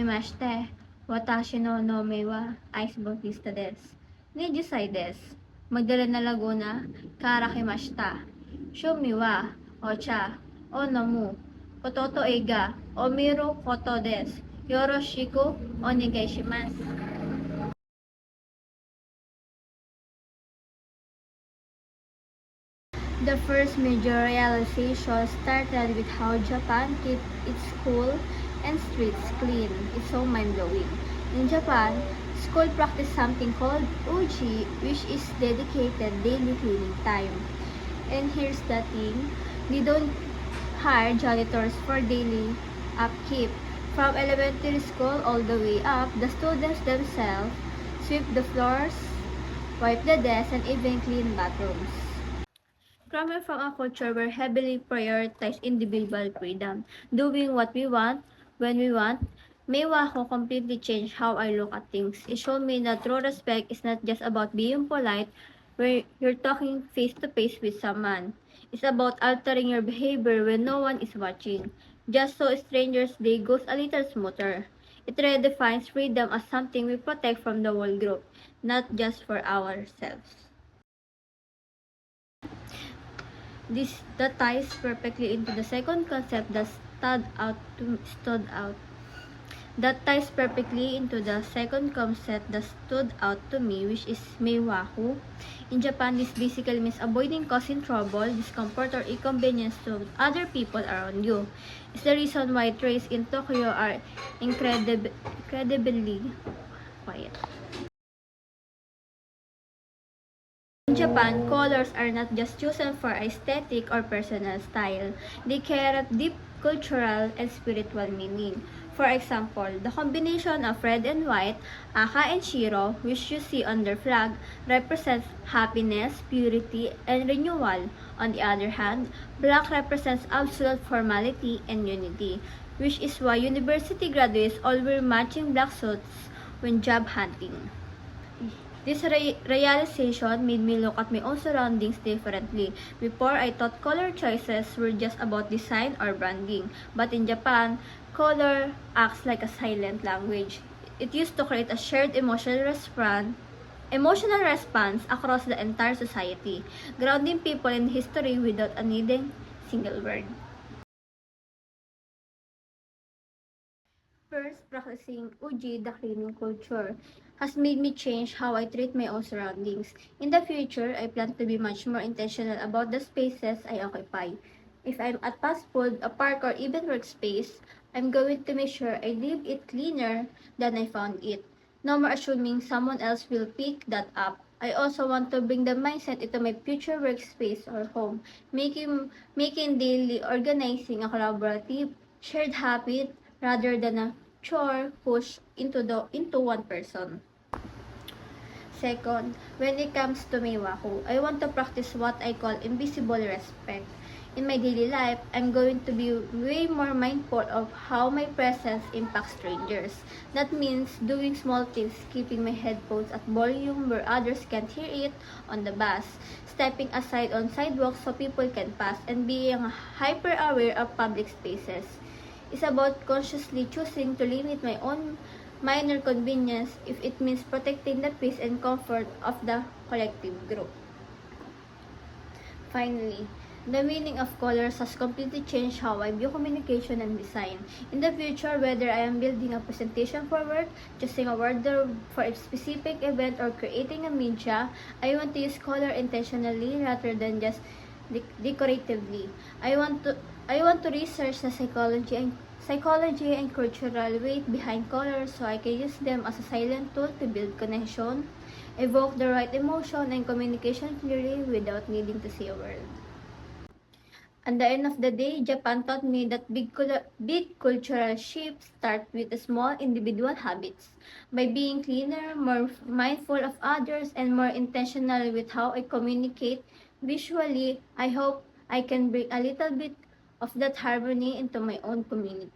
mashite, watashi no nome wa iceboxista desu. 20歳です。magdala na Laguna, karakimashita. Shumi wa ocha o nomu, kototo eiga o miru koto desu. Yoroshiku onegai shimasu. The first major realization started with how Japan keeps its school and streets clean. It's so mind-blowing. In Japan, school practice something called uji, which is dedicated daily cleaning time. And here's the thing, they don't hire janitors for daily upkeep. From elementary school all the way up, the students themselves sweep the floors, wipe the desks, and even clean bathrooms. Coming from a culture where heavily prioritized individual freedom, doing what we want, when we want, Meiwaku completely changed how I look at things. It showed me that true respect is not just about being polite where you're talking face to face with someone. It's about altering your behavior when no one is watching, just so strangers' day goes a little smoother. It redefines freedom as something we protect from the whole group, not just for ourselves. That ties perfectly into the second concept that stood out. That ties perfectly into the second concept that stood out to me, which is meiwaku. In Japan, this basically means avoiding causing trouble, discomfort, or inconvenience to other people around you. It's the reason why trains in Tokyo are incredibly quiet. In Japan, colors are not just chosen for aesthetic or personal style. They carry deep cultural and spiritual meaning. For example, the combination of red and white, Aka and Shiro, which you see on their flag, represents happiness, purity, and renewal. On the other hand, black represents absolute formality and unity, which is why university graduates all wear matching black suits when job hunting. This realization made me look at my own surroundings differently. Before, I thought color choices were just about design or branding. But in Japan, color acts like a silent language. It used to create a shared emotional response across the entire society, grounding people in history without a needing single word. First, practicing uji, the cleaning culture, has made me change how I treat my own surroundings. In the future, I plan to be much more intentional about the spaces I occupy. If I'm at fast food, a park, or even workspace, I'm going to make sure I leave it cleaner than I found it. No more assuming someone else will pick that up. I also want to bring the mindset into my future workspace or home, making daily organizing a collaborative, shared habit rather than a chore pushed into one person. Second, when it comes to Meiwaku, I want to practice what I call invisible respect. In my daily life, I'm going to be way more mindful of how my presence impacts strangers. That means doing small things, keeping my headphones at volume where others can't hear it on the bus, stepping aside on sidewalks so people can pass, and being hyper aware of public spaces. It's about consciously choosing to limit my own minor convenience if it means protecting the peace and comfort of the collective group. Finally, the meaning of colors has completely changed how I view communication and design. In the future, whether I am building a presentation for work, choosing a wardrobe for a specific event, or creating a media, I want to use color intentionally rather than just decoratively. I want to research the psychology and cultural weight behind colors so I can use them as a silent tool to build connection, evoke the right emotion, and communication clearly without needing to say a word. At the end of the day, Japan taught me that big cultural shifts start with small individual habits. By being cleaner, more mindful of others, and more intentional with how I communicate visually, I hope I can bring a little bit of that harmony into my own community.